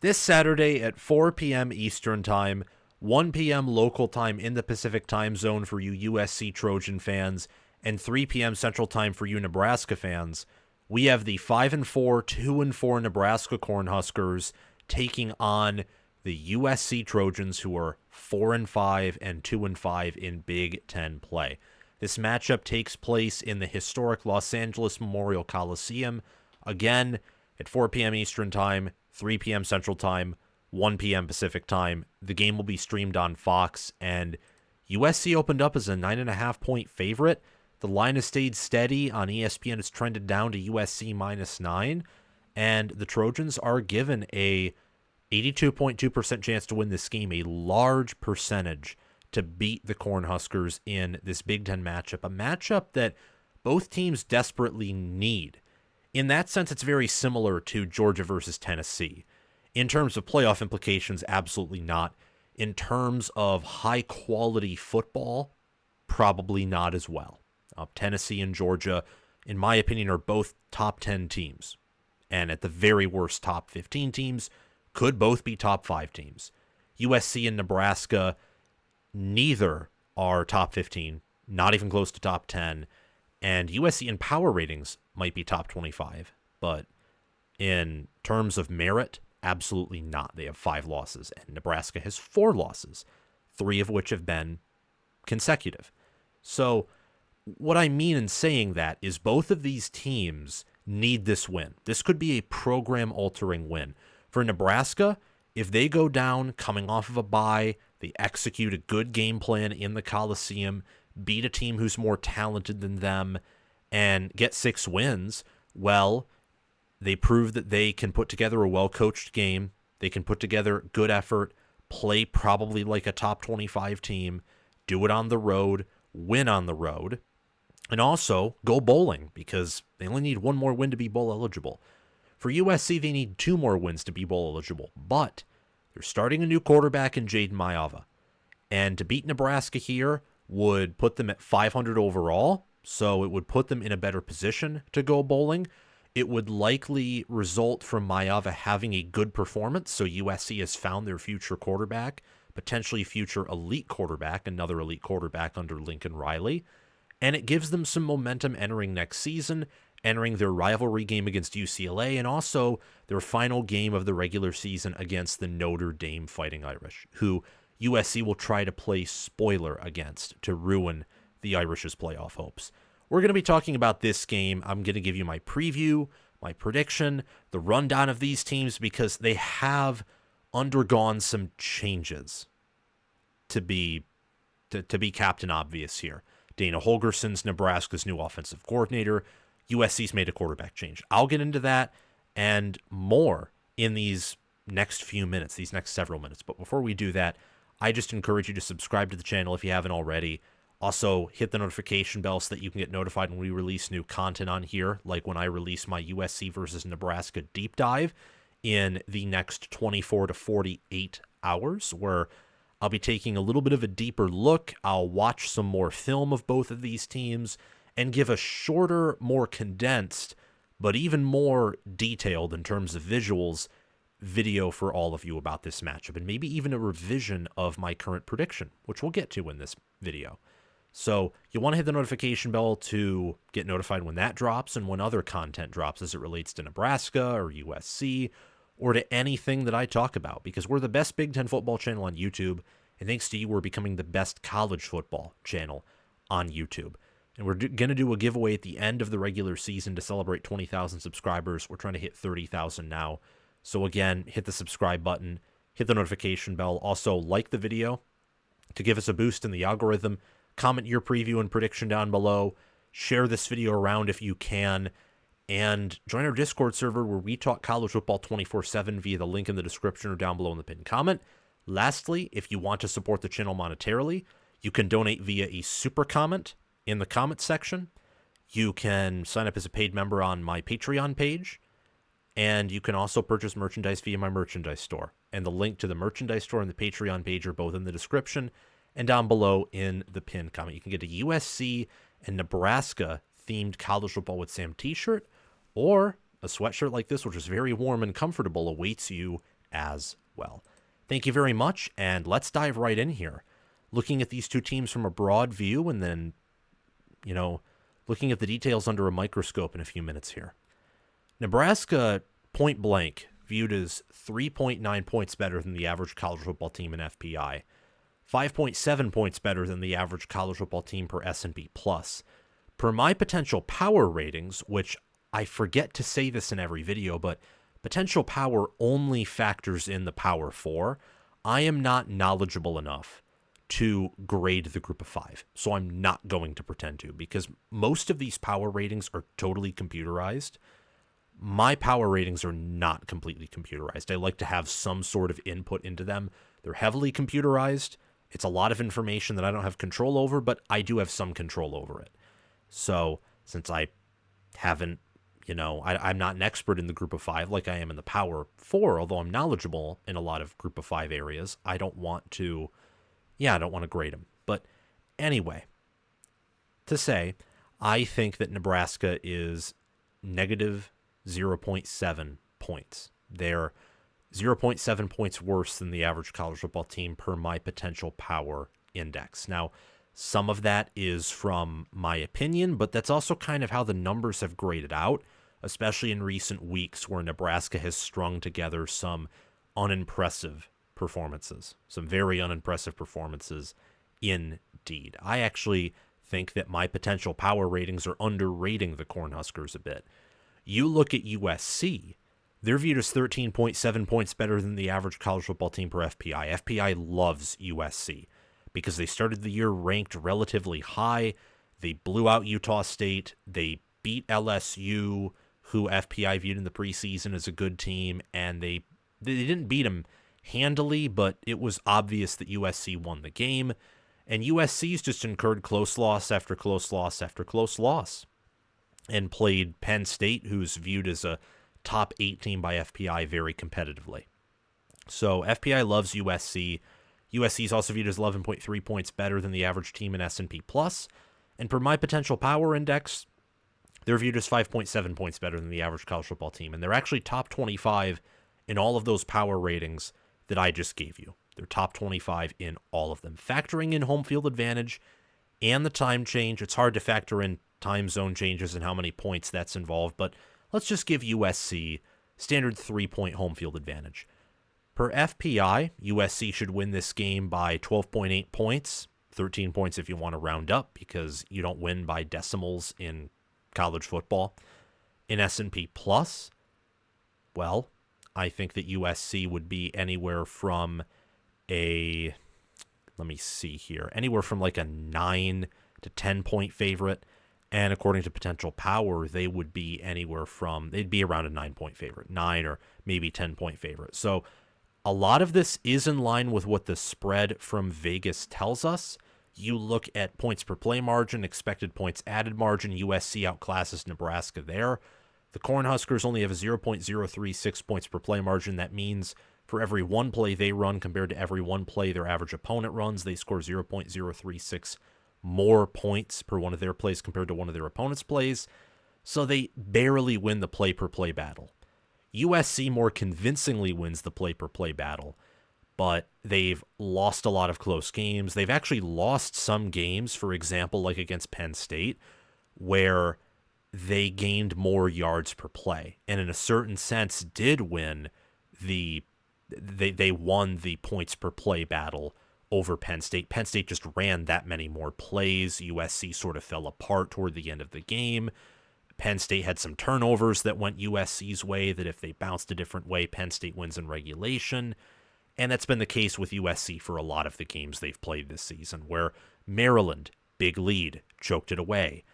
This Saturday at 4 p.m. Eastern Time, 1 p.m. local time in the Pacific Time Zone for you USC Trojan fans, and 3 p.m. Central Time for you Nebraska fans, we have the 5-4, 2-4 Nebraska Cornhuskers taking on the USC Trojans, who are 4-5 and 2-5 in Big Ten play. This matchup takes place in the historic Los Angeles Memorial Coliseum, again at 4 p.m. Eastern Time, 3 p.m. Central Time, 1 p.m. Pacific Time. The game will be streamed on Fox, and USC opened up as a 9.5-point favorite. The line has stayed steady on ESPN. It's trended down to USC -9, and the Trojans are given a 82.2% chance to win this game, a large percentage to beat the Cornhuskers in this Big Ten matchup, a matchup that both teams desperately need. In that sense, it's very similar to Georgia versus Tennessee. In terms of playoff implications, absolutely not. In terms of high-quality football, probably not as well. Tennessee and Georgia, in my opinion, are both top 10 teams. And at the very worst, top 15 teams could both be top 5 teams. USC and Nebraska, neither are top 15, not even close to top 10. And USC in power ratings might be top 25. But in terms of merit, absolutely not. They have 5 losses, and Nebraska has 4 losses, 3 of which have been consecutive. So what I mean in saying that is both of these teams need this win. This could be a program-altering win. For Nebraska, if they go down coming off of a bye, they execute a good game plan in the Coliseum, beat a team who's more talented than them, and get 6 wins, well, they prove that they can put together a well-coached game, they can put together good effort, play probably like a top 25 team, do it on the road, win on the road, and also go bowling, because they only need 1 more win to be bowl eligible. For USC, they need 2 more wins to be bowl eligible, but they're starting a new quarterback in Jaden Maiava, and to beat Nebraska here would put them at 500 overall, so it would put them in a better position to go bowling. It would likely result from Maiava having a good performance, so USC has found their future quarterback, potentially future elite quarterback, another elite quarterback under Lincoln Riley, and it gives them some momentum entering next season, entering their rivalry game against UCLA, and also their final game of the regular season against the Notre Dame Fighting Irish, who USC will try to play spoiler against to ruin the Irish's playoff hopes. We're going to be talking about this game. I'm going to give you my preview, my prediction, the rundown of these teams, because they have undergone some changes to be Captain Obvious here. Dana Holgerson's Nebraska's new offensive coordinator. USC's made a quarterback change. I'll get into that and more in these next few minutes, these next several minutes. But before we do that, I just encourage you to subscribe to the channel if you haven't already. Also, hit the notification bell so that you can get notified when we release new content on here, like when I release my USC versus Nebraska deep dive in the next 24 to 48 hours, where I'll be taking a little bit of a deeper look. I'll watch some more film of both of these teams and give a shorter, more condensed, but even more detailed in terms of visuals, video for all of you about this matchup, and maybe even a revision of my current prediction, which we'll get to in this video. So you want to hit the notification bell to get notified when that drops and when other content drops as it relates to Nebraska or USC or to anything that I talk about, because we're the best Big Ten football channel on YouTube, and thanks to you, we're becoming the best college football channel on YouTube. And we're going to do a giveaway at the end of the regular season to celebrate 20,000 subscribers. We're trying to hit 30,000 now. So again, hit the subscribe button, hit the notification bell. Also, like the video to give us a boost in the algorithm. Comment your preview and prediction down below. Share this video around if you can. And join our Discord server where we talk college football 24/7 via the link in the description or down below in the pinned comment. Lastly, if you want to support the channel monetarily, you can donate via a super comment in the comment section. You can sign up as a paid member on my Patreon page. And you can also purchase merchandise via my merchandise store. And the link to the merchandise store and the Patreon page are both in the description and down below in the pinned comment. You can get a USC and Nebraska themed College Football with Sam t-shirt, or a sweatshirt like this, which is very warm and comfortable, awaits you as well. Thank you very much, and let's dive right in here. Looking at these two teams from a broad view and then, looking at the details under a microscope in a few minutes here. Nebraska, point blank, viewed as 3.9 points better than the average college football team in FPI, 5.7 points better than the average college football team per S&P Plus. Per my potential power ratings, which I forget to say this in every video, but potential power only factors in the Power 4. I am not knowledgeable enough to grade the group of 5, so I'm not going to pretend to, because most of these power ratings are totally computerized. My power ratings are not completely computerized. I like to have some sort of input into them. They're heavily computerized. It's a lot of information that I don't have control over, but I do have some control over it. So since I haven't, I'm not an expert in the group of 5 like I am in the Power 4, although I'm knowledgeable in a lot of group of 5 areas, I don't want to grade them. But anyway, to say, I think that Nebraska is negative 0.7 points. They're 0.7 points worse than the average college football team per my potential power index. Now, some of that is from my opinion, but that's also kind of how the numbers have graded out, especially in recent weeks where Nebraska has strung together some unimpressive performances, some very unimpressive performances indeed. I actually think that my potential power ratings are underrating the Cornhuskers a bit. You look at USC, they're viewed as 13.7 points better than the average college football team per FPI. FPI loves USC because they started the year ranked relatively high. They blew out Utah State. They beat LSU, who FPI viewed in the preseason as a good team, and they didn't beat them handily, but it was obvious that USC won the game, and USC's just incurred close loss after close loss after close loss and played Penn State, who's viewed as a top 8 team by FPI very competitively. So FPI loves USC. USC is also viewed as 11.3 points better than the average team in S&P Plus, and per my potential power index, they're viewed as 5.7 points better than the average college football team, and they're actually top 25 in all of those power ratings that I just gave you. They're top 25 in all of them. Factoring in home field advantage and the time change, it's hard to factor in time zone changes and how many points that's involved, but let's just give USC standard 3-point home field advantage. Per FPI, USC should win this game by 12.8 points, 13 points if you want to round up, because you don't win by decimals in college football. In S&P Plus, well, I think that USC would be anywhere from anywhere from like a 9 to 10 point favorite. And according to potential power, they would be they'd be around a 9-point favorite, 9 or maybe 10-point favorite. So a lot of this is in line with what the spread from Vegas tells us. You look at points per play margin, expected points added margin, USC outclasses Nebraska there. The Cornhuskers only have a 0.036 points per play margin. That means for every one play they run compared to every one play their average opponent runs, they score 0.036 more points per one of their plays compared to one of their opponent's plays. So they barely win the play-per-play battle. USC more convincingly wins the play-per-play battle, but they've lost a lot of close games. They've actually lost some games, for example, like against Penn State, where they gained more yards per play, and in a certain sense did win they won the points per play battle over Penn State. Penn State just ran that many more plays. USC sort of fell apart toward the end of the game. Penn State had some turnovers that went USC's way, that if they bounced a different way, Penn State wins in regulation. And that's been the case with USC for a lot of the games they've played this season, where Maryland, big lead, choked it away.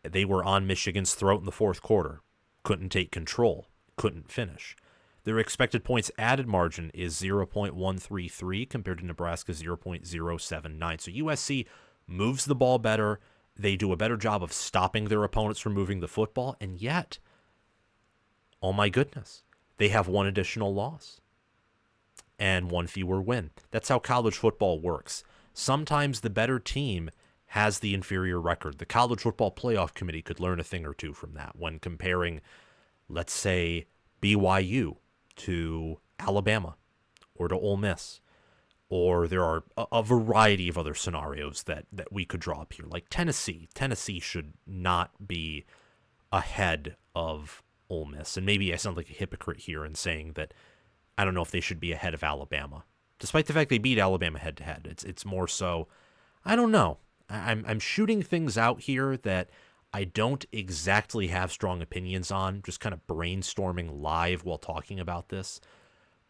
They were on Michigan's throat in the fourth quarter, couldn't take control, couldn't finish. Their expected points added margin is 0.133 compared to Nebraska's 0.079. So USC moves the ball better. They do a better job of stopping their opponents from moving the football. And yet, oh my goodness, they have one additional loss and one fewer win. That's how college football works. Sometimes the better team has the inferior record. The College Football Playoff Committee could learn a thing or two from that when comparing, let's say, BYU to Alabama or to Ole Miss. Or there are a variety of other scenarios that we could draw up here. Like Tennessee. Tennessee should not be ahead of Ole Miss. And maybe I sound like a hypocrite here in saying that I don't know if they should be ahead of Alabama. Despite the fact they beat Alabama head-to-head. It's more so, I don't know. I'm shooting things out here that I don't exactly have strong opinions on, just kind of brainstorming live while talking about this.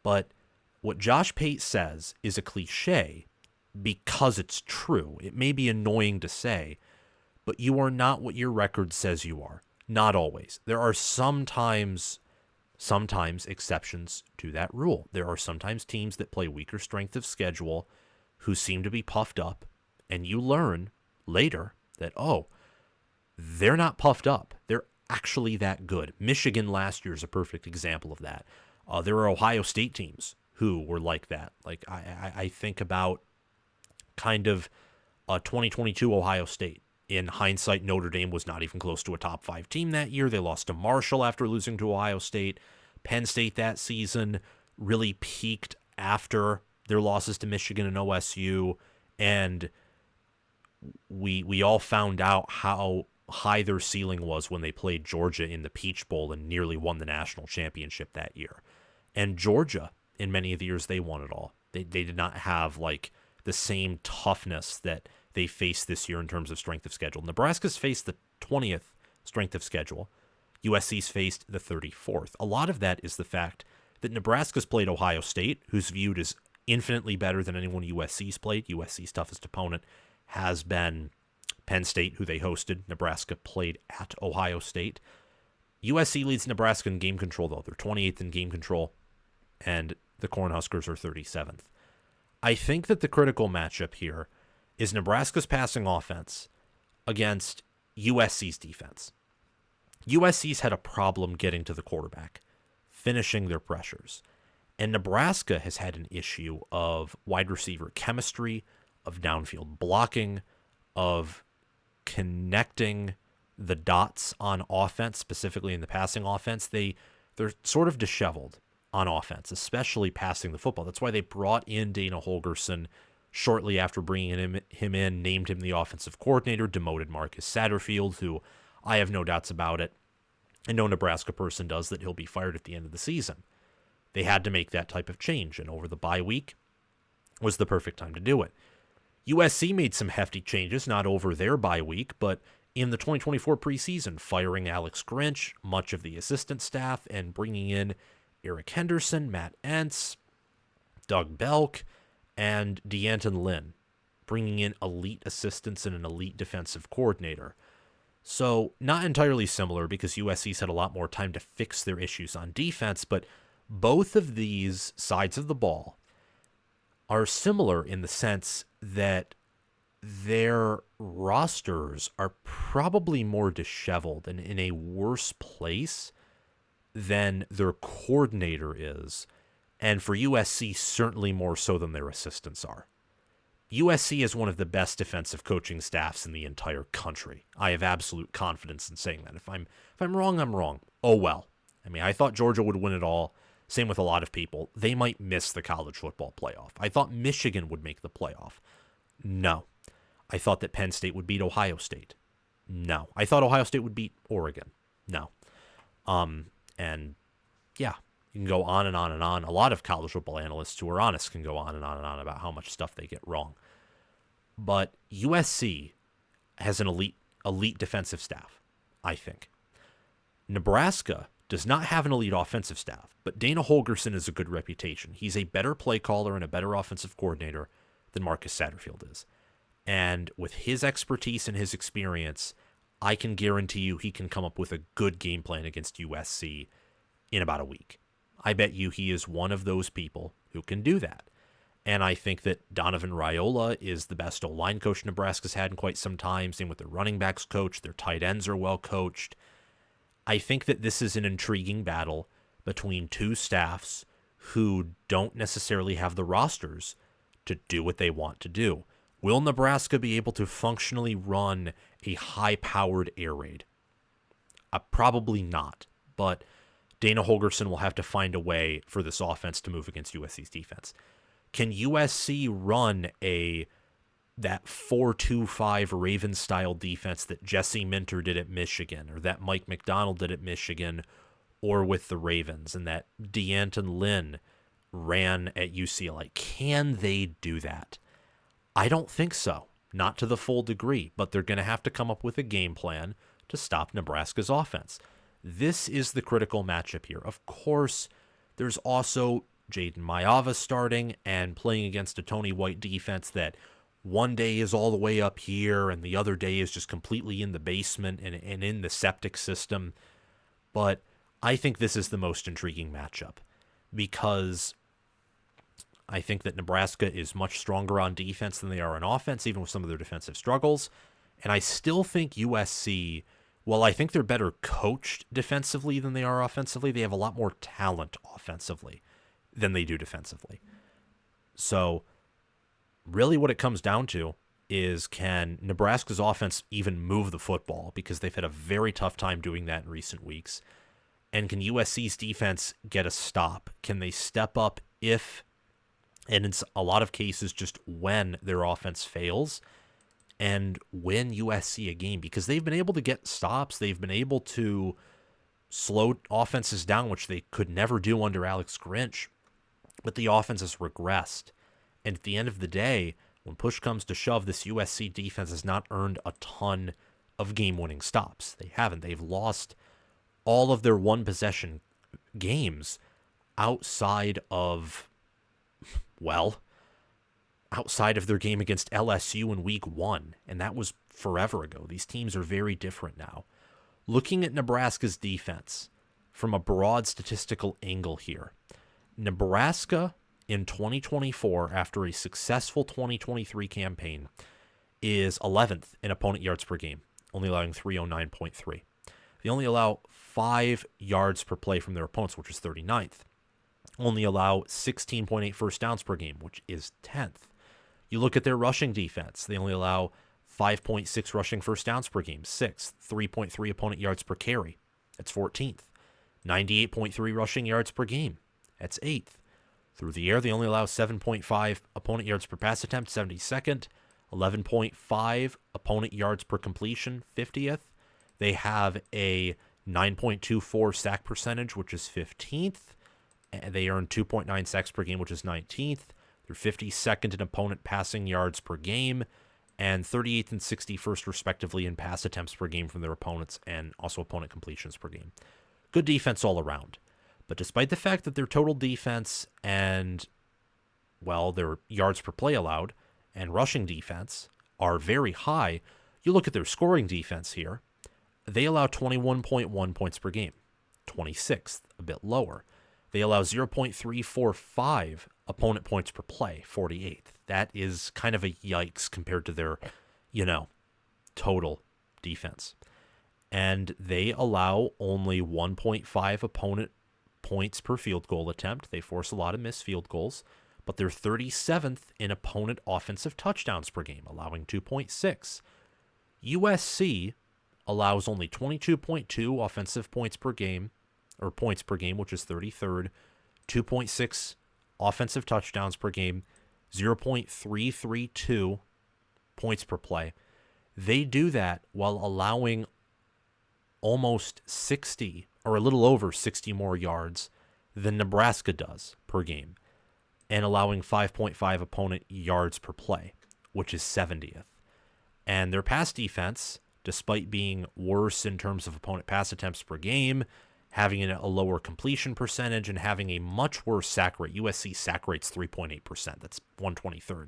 But what Josh Pate says is a cliche because it's true. It may be annoying to say, but you are not what your record says you are. Not always. There are sometimes exceptions to that rule. There are sometimes teams that play weaker strength of schedule who seem to be puffed up, and you learn later that, oh, they're not puffed up. They're actually that good. Michigan last year is a perfect example of that. There are Ohio State teams who were like that. Like I think about kind of 2022 Ohio State. In hindsight, Notre Dame was not even close to a top 5 team that year. They lost to Marshall after losing to Ohio State. Penn State that season really peaked after their losses to Michigan and OSU. And we all found out how high their ceiling was when they played Georgia in the Peach Bowl and nearly won the national championship that year. And Georgia, in many of the years they won it all, they did not have like the same toughness that they faced this year in terms of strength of schedule. Nebraska's faced the 20th strength of schedule. USC's faced the 34th. A lot of that is the fact that Nebraska's played Ohio State, who's viewed as infinitely better than anyone USC's played. USC's toughest opponent has been Penn State, who they hosted. Nebraska played at Ohio State. USC leads Nebraska in game control, though. They're 28th in game control, and the Cornhuskers are 37th. I think that the critical matchup here is Nebraska's passing offense against USC's defense. USC's had a problem getting to the quarterback, finishing their pressures. And Nebraska has had an issue of wide receiver chemistry, of downfield blocking, of connecting the dots on offense, specifically in the passing offense. They're sort of disheveled on offense, especially passing the football. That's why they brought in Dana Holgorsen shortly after bringing him in, named him the offensive coordinator, demoted Marcus Satterfield, who I have no doubts about it, and no Nebraska person does, that he'll be fired at the end of the season. They had to make that type of change, and over the bye week was the perfect time to do it. USC made some hefty changes, not over their bye week, but in the 2024 preseason, firing Alex Grinch, much of the assistant staff, and bringing in Eric Henderson, Matt Entz, Doug Belk, and D'Anton Lynn, bringing in elite assistants and an elite defensive coordinator. So not entirely similar because USC's had a lot more time to fix their issues on defense, but both of these sides of the ball are similar in the sense that their rosters are probably more disheveled and in a worse place than their coordinator is, and for USC, certainly more so than their assistants are. USC is one of the best defensive coaching staffs in the entire country. I have absolute confidence in saying that. If I'm wrong, I'm wrong. Oh well. I mean, I thought Georgia would win it all. Same with a lot of people. They might miss the college football playoff. I thought Michigan would make the playoff. No. I thought that Penn State would beat Ohio State. No. I thought Ohio State would beat Oregon. No. And yeah, you can go on and on and on. A lot of college football analysts who are honest can go on and on and on about how much stuff they get wrong. But USC has an elite defensive staff, I think. Nebraska does not have an elite offensive staff, but Dana Holgorsen has a good reputation. He's a better play caller and a better offensive coordinator than Marcus Satterfield is. And with his expertise and his experience, I can guarantee you he can come up with a good game plan against USC in about a week. I bet you he is one of those people who can do that. And I think that Donovan Raiola is the best O-line coach Nebraska's had in quite some time. Same with their running backs coach. Their tight ends are well coached. I think that this is an intriguing battle between two staffs who don't necessarily have the rosters to do what they want to do. Will Nebraska be able to functionally run a high-powered air raid? Probably not. But Dana Holgerson will have to find a way for this offense to move against USC's defense. Can USC run that 4-2-5 Ravens-style defense that Jesse Minter did at Michigan, or that Mike McDonald did at Michigan, or with the Ravens, and that D'Anton Lynn ran at UCLA? Can they do that? I don't think so. Not to the full degree, but they're going to have to come up with a game plan to stop Nebraska's offense. This is the critical matchup here. Of course, there's also Jaden Mayava starting and playing against a Tony White defense that one day is all the way up here and the other day is just completely in the basement and in the septic system. But I think this is the most intriguing matchup because I think that Nebraska is much stronger on defense than they are on offense, even with some of their defensive struggles. And I still think USC, well, I think they're better coached defensively than they are offensively. They have a lot more talent offensively than they do defensively. So really what it comes down to is, can Nebraska's offense even move the football? Because they've had a very tough time doing that in recent weeks. And can USC's defense get a stop? Can they step up if, and in a lot of cases, just when their offense fails, and win USC a game? Because they've been able to get stops. They've been able to slow offenses down, which they could never do under Alex Grinch. But the offense has regressed. And at the end of the day, when push comes to shove, this USC defense has not earned a ton of game-winning stops. They haven't. They've lost all of their one-possession games outside of their game against LSU in week 1, and that was forever ago. These teams are very different now. Looking at Nebraska's defense from a broad statistical angle here, Nebraska in 2024, after a successful 2023 campaign, is 11th in opponent yards per game, only allowing 309.3. They only allow 5 yards per play from their opponents, which is 39th. Only allow 16.8 first downs per game, which is 10th. You look at their rushing defense. They only allow 5.6 rushing first downs per game, 6th. 3.3 opponent yards per carry, that's 14th. 98.3 rushing yards per game, that's 8th. Through the air, they only allow 7.5 opponent yards per pass attempt, 72nd. 11.5 opponent yards per completion, 50th. They have a 9.24 sack percentage, which is 15th. And they earn 2.9 sacks per game, which is 19th. They're 52nd in opponent passing yards per game, and 38th and 61st, respectively, in pass attempts per game from their opponents, and also opponent completions per game. Good defense all around. But despite the fact that their total defense and, their yards per play allowed and rushing defense are very high, you look at their scoring defense here, they allow 21.1 points per game, 26th, a bit lower. They allow 0.345 opponent points per play, 48th. That is kind of a yikes compared to their, total defense. And they allow only 1.5 opponent points per field goal attempt. They force a lot of missed field goals, but they're 37th in opponent offensive touchdowns per game, allowing 2.6. USC allows only 22.2 offensive points per game, which is 33rd, 2.6 offensive touchdowns per game, 0.332 points per play. They do that while allowing almost 60 or a little over 60 more yards than Nebraska does per game, and allowing 5.5 opponent yards per play, which is 70th. And their pass defense, despite being worse in terms of opponent pass attempts per game, having a lower completion percentage, and having a much worse sack rate. USC sack rate's 3.8%. That's 123rd.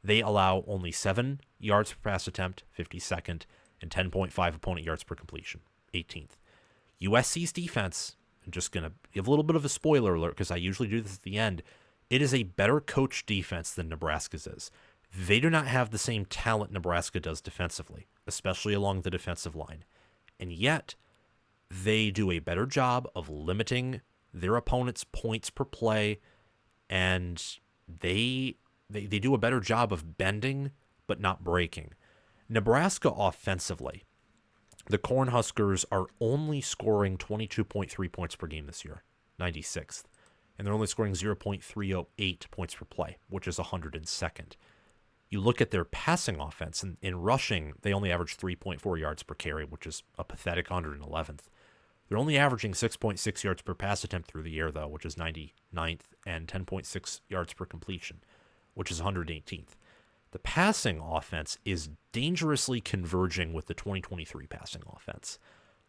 They allow only 7 yards per pass attempt, 52nd, and 10.5 opponent yards per completion, 18th. USC's defense, I'm just going to give a little bit of a spoiler alert because I usually do this at the end, it is a better coached defense than Nebraska's is. They do not have the same talent Nebraska does defensively, especially along the defensive line. And yet, they do a better job of limiting their opponent's points per play, and they do a better job of bending but not breaking. Nebraska offensively, The Cornhuskers are only scoring 22.3 points per game this year, 96th. And they're only scoring 0.308 points per play, which is 102nd. You look at their passing offense, and in rushing, they only average 3.4 yards per carry, which is a pathetic 111th. They're only averaging 6.6 yards per pass attempt through the air, though, which is 99th, and 10.6 yards per completion, which is 118th. The passing offense is dangerously converging with the 2023 passing offense,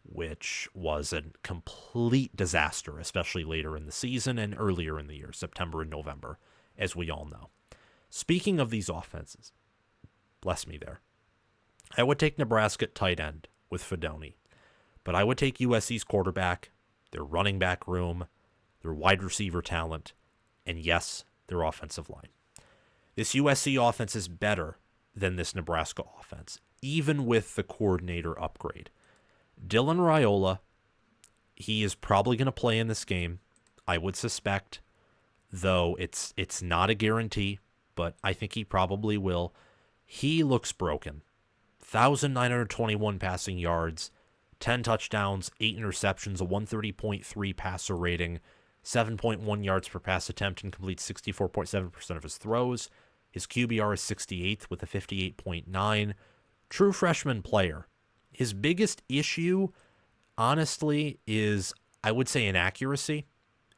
which was a complete disaster, especially later in the season and earlier in the year, September and November, as we all know. Speaking of these offenses, bless me there, I would take Nebraska at tight end with Fedoni, but I would take USC's quarterback, their running back room, their wide receiver talent, and yes, their offensive line. This USC offense is better than this Nebraska offense, even with the coordinator upgrade. Dylan Raiola, he is probably going to play in this game, I would suspect, though it's not a guarantee, but I think he probably will. He looks broken. 1,921 passing yards, 10 touchdowns, 8 interceptions, a 130.3 passer rating, 7.1 yards per pass attempt, and completes 64.7% of his throws. His QBR is 68th with a 58.9. True freshman player. His biggest issue, honestly, is, I would say, inaccuracy.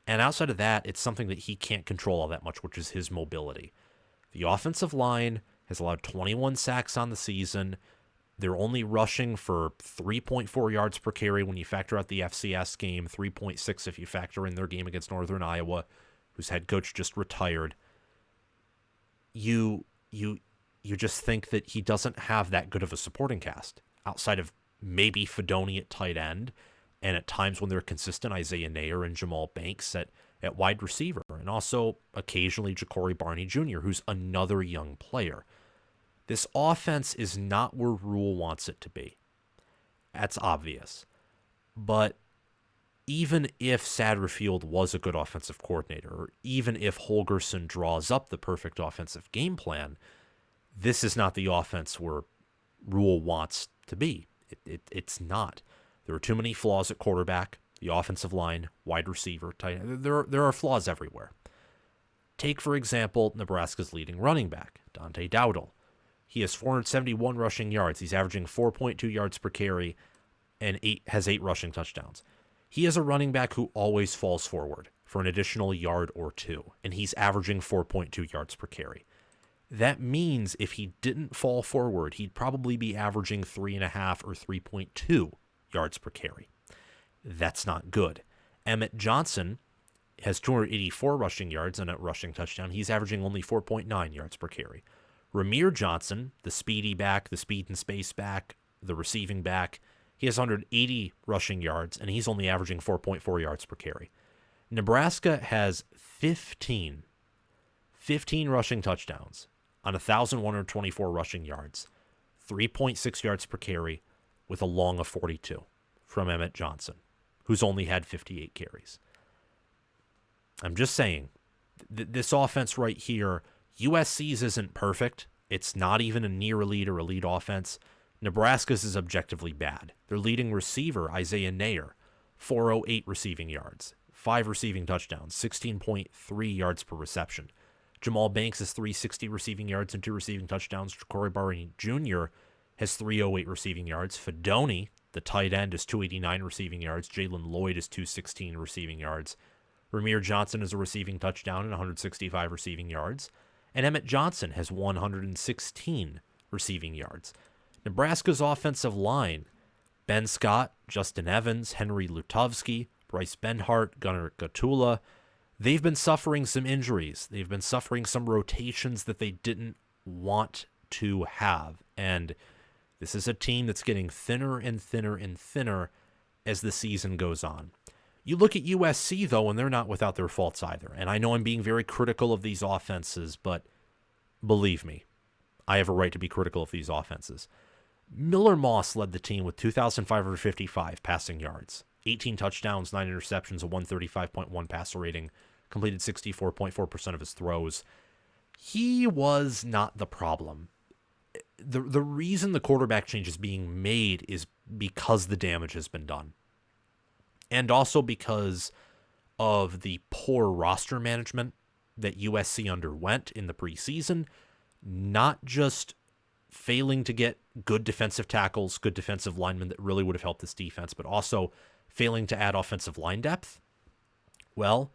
And outside of that, it's something that he can't control all that much, which is his mobility. The offensive line has allowed 21 sacks on the season. They're only rushing for 3.4 yards per carry when you factor out the FCS game, 3.6 if you factor in their game against Northern Iowa, whose head coach just retired. You just think that he doesn't have that good of a supporting cast outside of maybe Fedoni at tight end, and at times when they're consistent, Isaiah Nair and Jamal Banks at wide receiver, and also occasionally Ja'Cory Barney Jr., who's another young player. This offense is not where Rule wants it to be. That's obvious. But even if Satterfield was a good offensive coordinator, or even if Holgorsen draws up the perfect offensive game plan, this is not the offense where Rule wants to be. It's not. There are too many flaws at quarterback, the offensive line, wide receiver, tight end. There are flaws everywhere. Take, for example, Nebraska's leading running back, Dante Dowdle. He has 471 rushing yards. He's averaging 4.2 yards per carry and has 8 rushing touchdowns. He is a running back who always falls forward for an additional yard or 2, and he's averaging 4.2 yards per carry. That means if he didn't fall forward, he'd probably be averaging 3.5 or 3.2 yards per carry. That's not good. Emmett Johnson has 284 rushing yards and a rushing touchdown. He's averaging only 4.9 yards per carry. Ramir Johnson, the speedy back, the speed and space back, the receiving back, he has 180 rushing yards, and he's only averaging 4.4 yards per carry. Nebraska has 15 rushing touchdowns on 1,124 rushing yards, 3.6 yards per carry, with a long of 42 from Emmett Johnson, who's only had 58 carries. I'm just saying, this offense right here, USC's isn't perfect. It's not even a near elite or elite offense. Nebraska's is objectively bad. Their leading receiver, Isaiah Nair, 408 receiving yards, 5 receiving touchdowns, 16.3 yards per reception. Jamal Banks has 360 receiving yards and 2 receiving touchdowns. Ja'Cory Barney Jr. has 308 receiving yards. Fedoni, the tight end, is 289 receiving yards. Jalen Lloyd is 216 receiving yards. Ramir Johnson is a receiving touchdown and 165 receiving yards. And Emmett Johnson has 116 receiving yards. Nebraska's offensive line, Ben Scott, Justin Evans, Henry Lutovsky, Bryce Benhart, Gunnar Gatula, they've been suffering some injuries. They've been suffering some rotations that they didn't want to have. And this is a team that's getting thinner and thinner and thinner as the season goes on. You look at USC, though, and they're not without their faults either. And I know I'm being very critical of these offenses, but believe me, I have a right to be critical of these offenses. Miller Moss led the team with 2,555 passing yards, 18 touchdowns, 9 interceptions, a 135.1 passer rating, completed 64.4% of his throws. He was not the problem. the reason the quarterback change is being made is because the damage has been done. And also because of the poor roster management that USC underwent in the preseason, not just failing to get good defensive tackles, good defensive linemen that really would have helped this defense, but also failing to add offensive line depth. Well,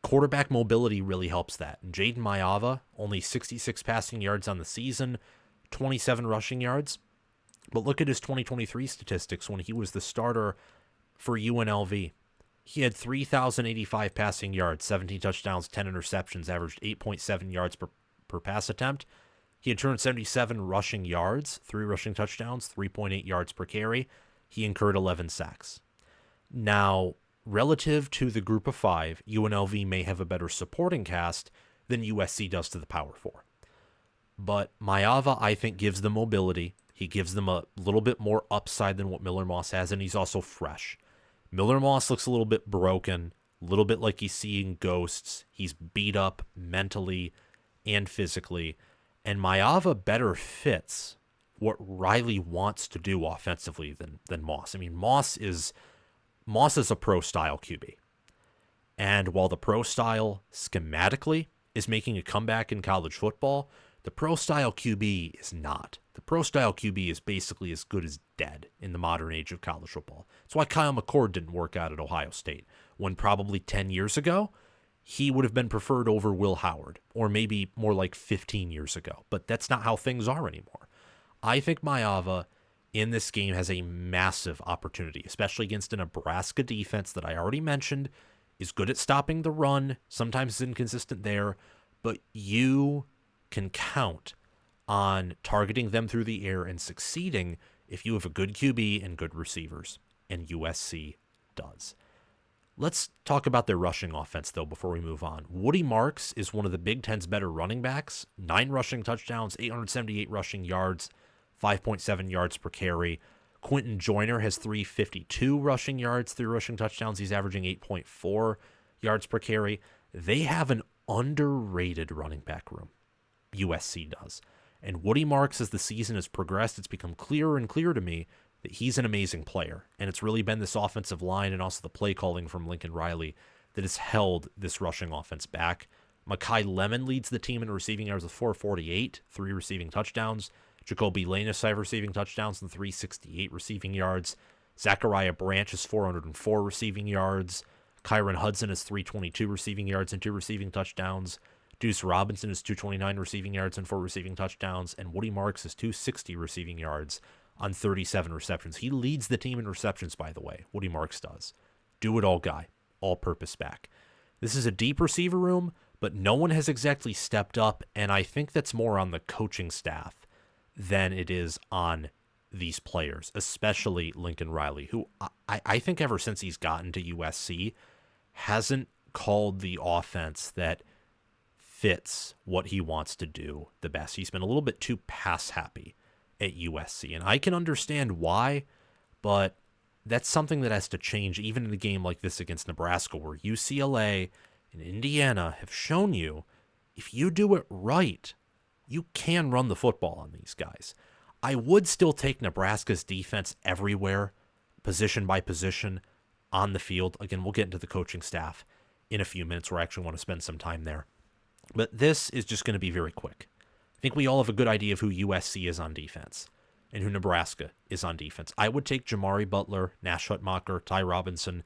quarterback mobility really helps that. And Jaden Maiava, only 66 passing yards on the season, 27 rushing yards. But look at his 2023 statistics when he was the starter for UNLV. He had 3,085 passing yards, 17 touchdowns, 10 interceptions, averaged 8.7 yards per pass attempt. He had 277 rushing yards, 3 rushing touchdowns, 3.8 yards per carry. He incurred 11 sacks. Now, relative to the group of 5, UNLV may have a better supporting cast than USC does to the Power 4. But Maiava, I think, gives them mobility. He gives them a little bit more upside than what Miller Moss has, and he's also fresh. Miller Moss looks a little bit broken, a little bit like he's seeing ghosts. He's beat up mentally and physically. And Maiava better fits what Riley wants to do offensively than Moss. I mean, Moss is a pro-style QB. And while the pro-style schematically is making a comeback in college football, the pro-style QB is not. The pro-style QB is basically as good as dead in the modern age of college football. That's why Kyle McCord didn't work out at Ohio State, when probably 10 years ago, he would have been preferred over Will Howard, or maybe more like 15 years ago. But that's not how things are anymore. I think Maiava in this game has a massive opportunity, especially against a Nebraska defense that I already mentioned is good at stopping the run. Sometimes it's inconsistent there, but you can count on targeting them through the air and succeeding if you have a good QB and good receivers, and USC does. Let's talk about their rushing offense, though, before we move on. Woody Marks is one of the Big Ten's better running backs. 9 rushing touchdowns, 878 rushing yards, 5.7 yards per carry. Quinton Joyner has 352 rushing yards, 3 rushing touchdowns. He's averaging 8.4 yards per carry. They have an underrated running back room. USC does. And Woody Marks, as the season has progressed, it's become clearer and clearer to me that he's an amazing player. And it's really been this offensive line and also the play calling from Lincoln Riley that has held this rushing offense back. Makai Lemon leads the team in receiving yards with 448, 3 receiving touchdowns. Jacoby Lane has 5 receiving touchdowns and 368 receiving yards. Zachariah Branch has 404 receiving yards. Kyron Hudson has 322 receiving yards and 2 receiving touchdowns. Deuce Robinson has 229 receiving yards and 4 receiving touchdowns. And Woody Marks has 260 receiving yards on 37 receptions. He leads the team in receptions, by the way. Woody Marks does. Do-it-all guy. All-purpose back. This is a deep receiver room, but no one has exactly stepped up, and I think that's more on the coaching staff than it is on these players, especially Lincoln Riley, who I think ever since he's gotten to USC hasn't called the offense that fits what he wants to do the best. He's been a little bit too pass-happy at USC, and I can understand why, but that's something that has to change even in a game like this against Nebraska, where UCLA and Indiana have shown you if you do it right, you can run the football on these guys. I would still take Nebraska's defense everywhere, position by position, on the field. Again, we'll get into the coaching staff in a few minutes where I actually want to spend some time there. But this is just going to be very quick. I think we all have a good idea of who USC is on defense and who Nebraska is on defense. I would take Jamari Butler, Nash Hutmacher, Ty Robinson,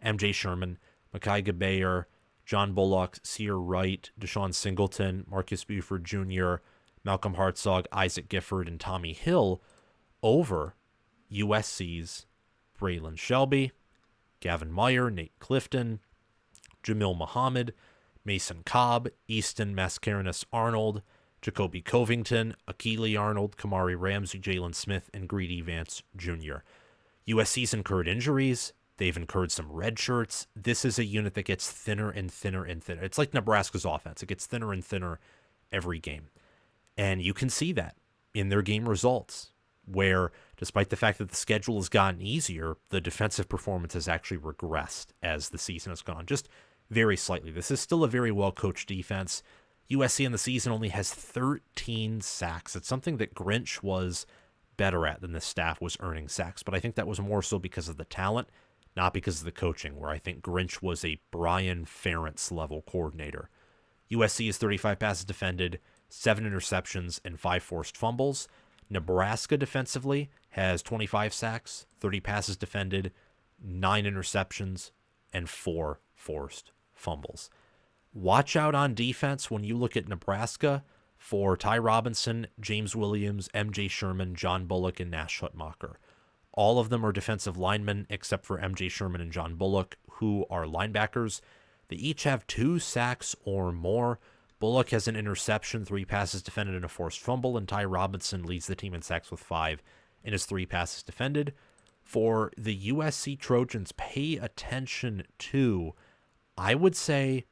MJ Sherman, Mekhi Gabayer, John Bullock, Sear Wright, Deshaun Singleton, Marcus Buford Jr., Malcolm Hartzog, Isaac Gifford, and Tommy Hill over USC's Braylon Shelby, Gavin Meyer, Nate Clifton, Jamil Muhammad, Mason Cobb, Easton Mascarenas Arnold, Jacoby Covington, Akili Arnold, Kamari Ramsey, Jalen Smith, and Greedy Vance Jr. USC's incurred injuries. They've incurred some red shirts. This is a unit that gets thinner and thinner and thinner. It's like Nebraska's offense. It gets thinner and thinner every game. And you can see that in their game results, where despite the fact that the schedule has gotten easier, the defensive performance has actually regressed as the season has gone, just very slightly. This is still a very well-coached defense. USC in the season only has 13 sacks. It's something that Grinch was better at than the staff was earning sacks, but I think that was more so because of the talent, not because of the coaching, where I think Grinch was a Brian Ferentz level coordinator. USC is 35 passes defended, 7 interceptions, and 5 forced fumbles. Nebraska defensively has 25 sacks, 30 passes defended, 9 interceptions, and 4 forced fumbles. Watch out on defense when you look at Nebraska for Ty Robinson, James Williams, MJ Sherman, John Bullock, and Nash Hutmacher. All of them are defensive linemen except for MJ Sherman and John Bullock, who are linebackers. They each have 2 sacks or more. Bullock has an interception, 3 passes defended, and a forced fumble, and Ty Robinson leads the team in sacks with 5 and his 3 passes defended. For the USC Trojans, pay attention to, I would say,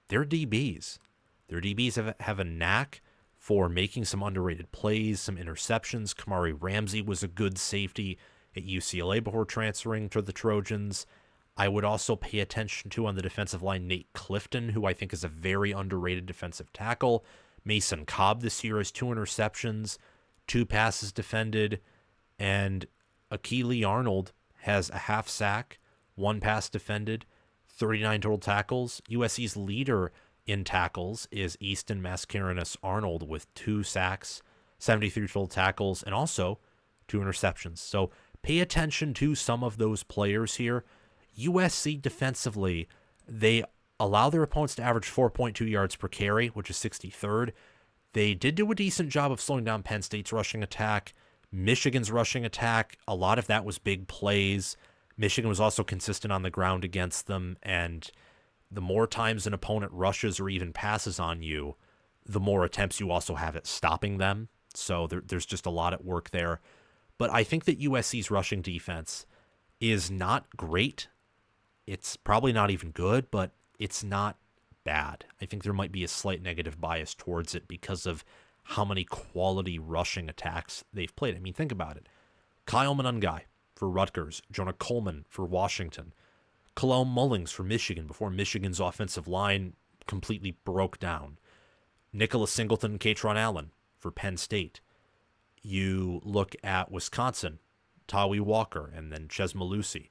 their DBs. Their DBs have a knack for making some underrated plays, some interceptions. Kamari Ramsey was a good safety at UCLA before transferring to the Trojans. I would also pay attention to, on the defensive line, Nate Clifton, who I think is a very underrated defensive tackle. Mason Cobb this year has 2 interceptions, 2 passes defended, and Akili Arnold has a half sack, 1 pass defended, 39 total tackles. USC's leader in tackles is Easton Mascarenhas Arnold with 2 sacks, 73 total tackles, and also 2 interceptions. So pay attention to some of those players here. USC defensively, they allow their opponents to average 4.2 yards per carry, which is 63rd. They did do a decent job of slowing down Penn State's rushing attack. Michigan's rushing attack, a lot of that was big plays. Michigan was also consistent on the ground against them, and the more times an opponent rushes or even passes on you, the more attempts you also have at stopping them. So there's just a lot at work there. But I think that USC's rushing defense is not great. It's probably not even good, but it's not bad. I think there might be a slight negative bias towards it because of how many quality rushing attacks they've played. I mean, think about it. Kyle Monangai for Rutgers, Jonah Coleman for Washington, Kalel Mullings for Michigan before Michigan's offensive line completely broke down, Nicholas Singleton and Katron Allen for Penn State. You look at Wisconsin, Tawi Walker, and then Ches Malusi.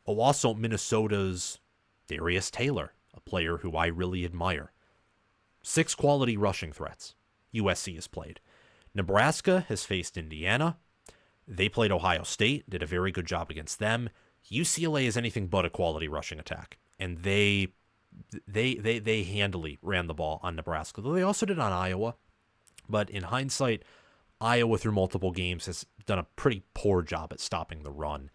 Oh, also Minnesota's Darius Taylor, a player who I really admire. 6 quality rushing threats USC has played. Nebraska has faced Indiana. They played Ohio State, did a very good job against them. UCLA is anything but a quality rushing attack, and they handily ran the ball on Nebraska, though they also did on Iowa. But in hindsight, Iowa through multiple games has done a pretty poor job at stopping the run.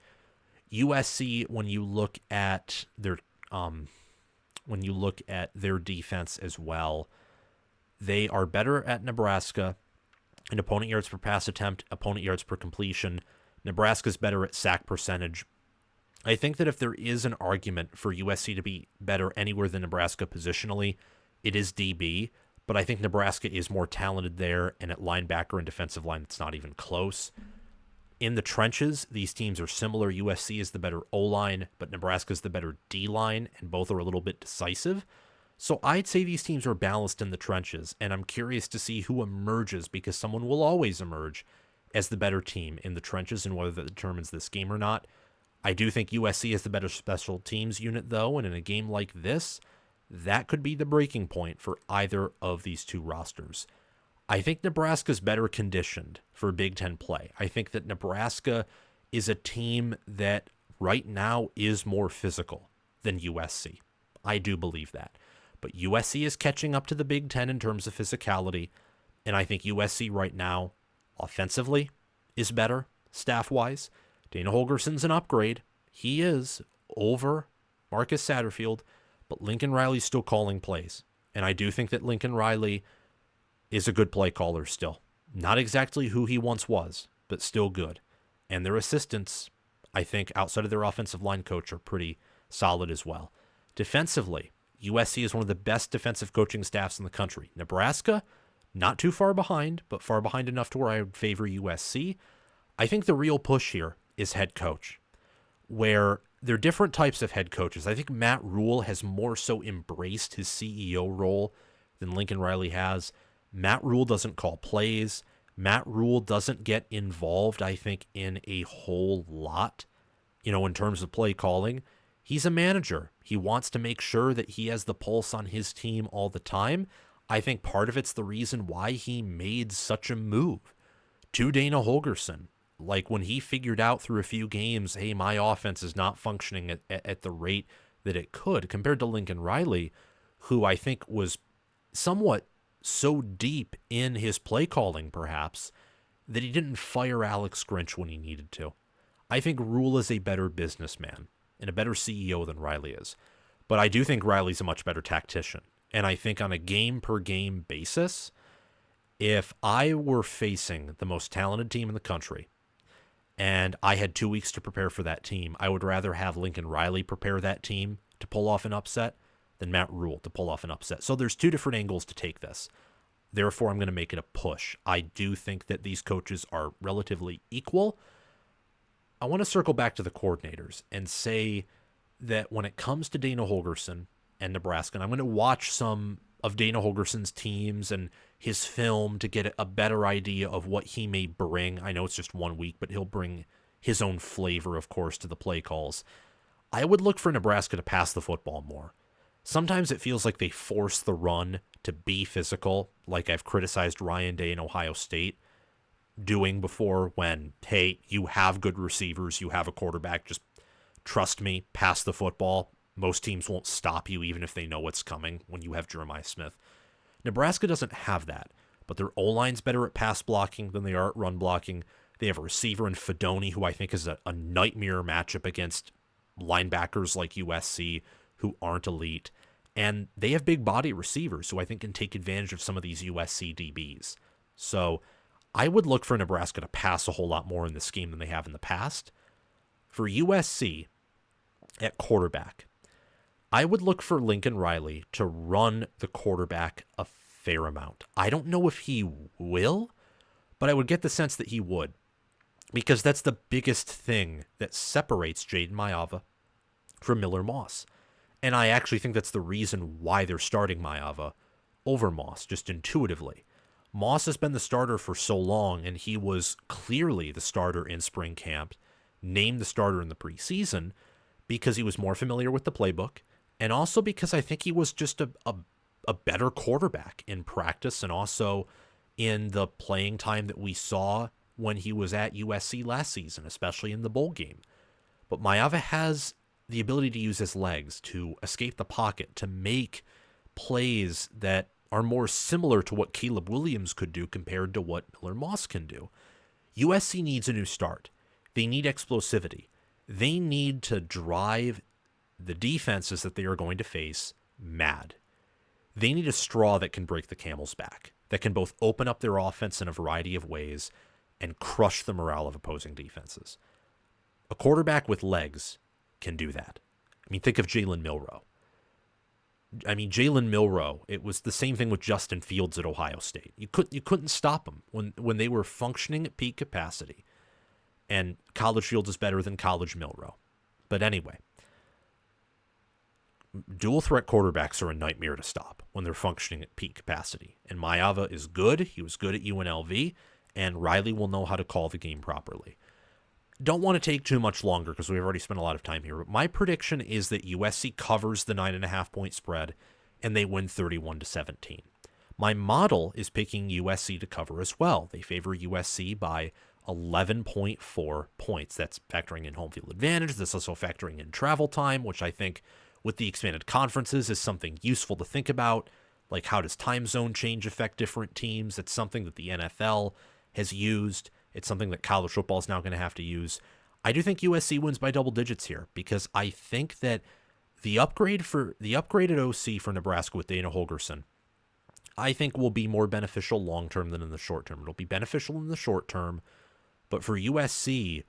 USC, when you look at their defense as well, they are better at Nebraska in opponent yards per pass attempt, opponent yards per completion. Nebraska's better at sack percentage. I think that if there is an argument for USC to be better anywhere than Nebraska positionally, it is DB, but I think Nebraska is more talented there, and at linebacker and defensive line, it's not even close. In the trenches, these teams are similar. USC is the better O-line, but Nebraska's the better D-line, and both are a little bit decisive. So I'd say these teams are balanced in the trenches, and I'm curious to see who emerges, because someone will always emerge as the better team in the trenches, and whether that determines this game or not. I do think USC is the better special teams unit, though, and in a game like this, that could be the breaking point for either of these two rosters. I think Nebraska's better conditioned for Big Ten play. I think that Nebraska is a team that right now is more physical than USC. I do believe that. But USC is catching up to the Big Ten in terms of physicality, and I think USC right now, offensively, is better, staff-wise. Dana Holgerson's an upgrade. He is over Marcus Satterfield, but Lincoln Riley's still calling plays. And I do think that Lincoln Riley is a good play caller still. Not exactly who he once was, but still good. And their assistants, I think, outside of their offensive line coach, are pretty solid as well. Defensively, USC is one of the best defensive coaching staffs in the country. Nebraska, not too far behind, but far behind enough to where I would favor USC. I think the real push here is head coach, where there are different types of head coaches. I think Matt Rule has more so embraced his CEO role than Lincoln Riley has. Matt Rule doesn't call plays. Matt Rule doesn't get involved, I think, in a whole lot, in terms of play calling. He's a manager. He wants to make sure that he has the pulse on his team all the time. I think part of it's the reason why he made such a move to Dana Holgorsen. Like when he figured out through a few games, hey, my offense is not functioning at the rate that it could, compared to Lincoln Riley, who I think was somewhat so deep in his play calling, perhaps, that he didn't fire Alex Grinch when he needed to. I think Rule is a better businessman and a better CEO than Riley is. But I do think Riley's a much better tactician. And I think on a game-per-game basis, if I were facing the most talented team in the country and I had 2 weeks to prepare for that team, I would rather have Lincoln Riley prepare that team to pull off an upset than Matt Rule to pull off an upset. So there's two different angles to take this. Therefore, I'm going to make it a push. I do think that these coaches are relatively equal. I want to circle back to the coordinators and say that when it comes to Dana Holgorsen and Nebraska, and I'm going to watch some of Dana Holgorsen's teams and his film to get a better idea of what he may bring. I know it's just 1 week, but he'll bring his own flavor, of course, to the play calls. I would look for Nebraska to pass the football more. Sometimes it feels like they force the run to be physical, like I've criticized Ryan Day in Ohio State doing before when, hey, you have good receivers, you have a quarterback, just trust me, pass the football. Most teams won't stop you even if they know what's coming when you have Jeremiah Smith. Nebraska doesn't have that, but their O-line's better at pass blocking than they are at run blocking. They have a receiver in Fedoni, who I think is a nightmare matchup against linebackers like USC, who aren't elite. And they have big body receivers who I think can take advantage of some of these USC DBs. So I would look for Nebraska to pass a whole lot more in this game than they have in the past. For USC at quarterback, I would look for Lincoln Riley to run the quarterback a fair amount. I don't know if he will, but I would get the sense that he would, because that's the biggest thing that separates Jaden Maiava from Miller Moss. And I actually think that's the reason why they're starting Maiava over Moss, just intuitively. Moss has been the starter for so long, and he was clearly the starter in spring camp, named the starter in the preseason, because he was more familiar with the playbook, and also because I think he was just a better quarterback in practice and also in the playing time that we saw when he was at USC last season, especially in the bowl game. But Maiava has the ability to use his legs, to escape the pocket, to make plays that are more similar to what Caleb Williams could do compared to what Miller Moss can do. USC needs a new start. They need explosivity. They need to drive the defenses that they are going to face mad. They need a straw that can break the camel's back, that can both open up their offense in a variety of ways and crush the morale of opposing defenses. A quarterback with legs can do that. I mean, think of Jalen Milroe. Jalen Milroe, it was the same thing with Justin Fields at Ohio State. You couldn't stop them when they were functioning at peak capacity. And college Fields is better than college Milroe. But anyway, dual threat quarterbacks are a nightmare to stop when they're functioning at peak capacity. And Maiava is good. He was good at UNLV. And Riley will know how to call the game properly. Don't want to take too much longer because we've already spent a lot of time here. But my prediction is that USC covers the 9.5 point spread and they win 31-17. My model is picking USC to cover as well. They favor USC by 11.4 points. That's factoring in home field advantage. That's also factoring in travel time, which I think with the expanded conferences is something useful to think about. Like, how does time zone change affect different teams? It's something that the NFL has used. It's something that college football is now going to have to use. I do think USC wins by double digits here because I think that the upgraded OC for Nebraska with Dana Holgorsen, I think will be more beneficial long-term than in the short term. It'll be beneficial in the short term, but for USC,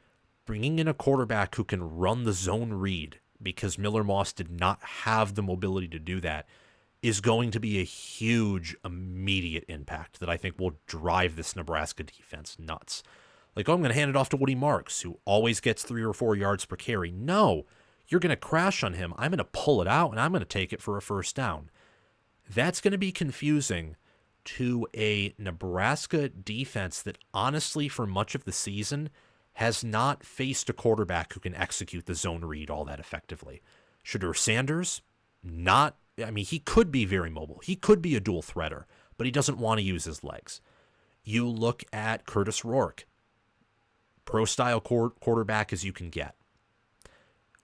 bringing in a quarterback who can run the zone read, because Miller Moss did not have the mobility to do that, is going to be a huge immediate impact that I think will drive this Nebraska defense nuts. Like, oh, I'm going to hand it off to Woody Marks, who always gets 3 or 4 yards per carry. No, you're going to crash on him. I'm going to pull it out, and I'm going to take it for a first down. That's going to be confusing to a Nebraska defense that honestly, for much of the season, has not faced a quarterback who can execute the zone read all that effectively. Shedeur Sanders, not, I mean, he could be very mobile. He could be a dual threader, but he doesn't want to use his legs. You look at Curtis Rourke, pro-style quarterback as you can get.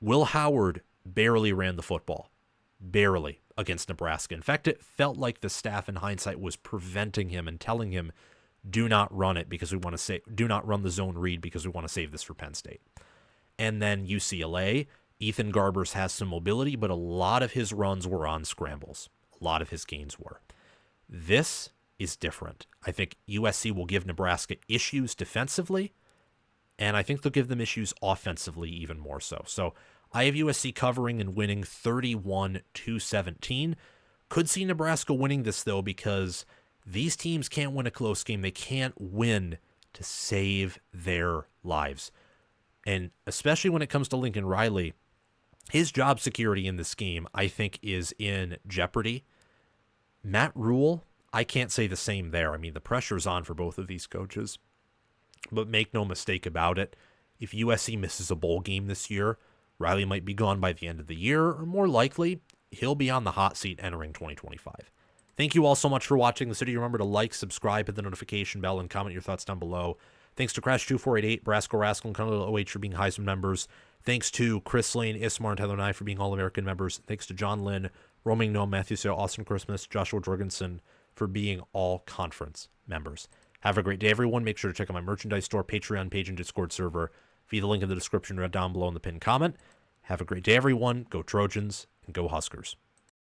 Will Howard barely ran the football. Barely against Nebraska. In fact, it felt like the staff in hindsight was preventing him and telling him, do not run it because we want to say, do not run the zone read because we want to save this for Penn State. And then UCLA, Ethan Garbers has some mobility, but a lot of his runs were on scrambles. A lot of his gains were. This is different. I think USC will give Nebraska issues defensively, and I think they'll give them issues offensively even more so. So I have USC covering and winning 31-17. Could see Nebraska winning this, though, because these teams can't win a close game. They can't win to save their lives. And especially when it comes to Lincoln Riley, his job security in this game, I think, is in jeopardy. Matt Rule, I can't say the same there. I mean, the pressure's on for both of these coaches. But make no mistake about it, if USC misses a bowl game this year, Riley might be gone by the end of the year, or more likely, he'll be on the hot seat entering 2025. Thank you all so much for watching. So do you remember to like, subscribe, hit the notification bell, and comment your thoughts down below. Thanks to Crash2488, Brasco Rascal, and Colonel OH for being Heisman members. Thanks to Chris Lane, Ismar, and Tyler Nye for being All-American members. Thanks to John Lynn, Roaming Gnome, Matthew Sale, Austin Christmas, Joshua Jorgensen for being all-conference members. Have a great day, everyone. Make sure to check out my merchandise store, Patreon page, and Discord server via the link in the description right down below in the pinned comment. Have a great day, everyone. Go Trojans and go Huskers.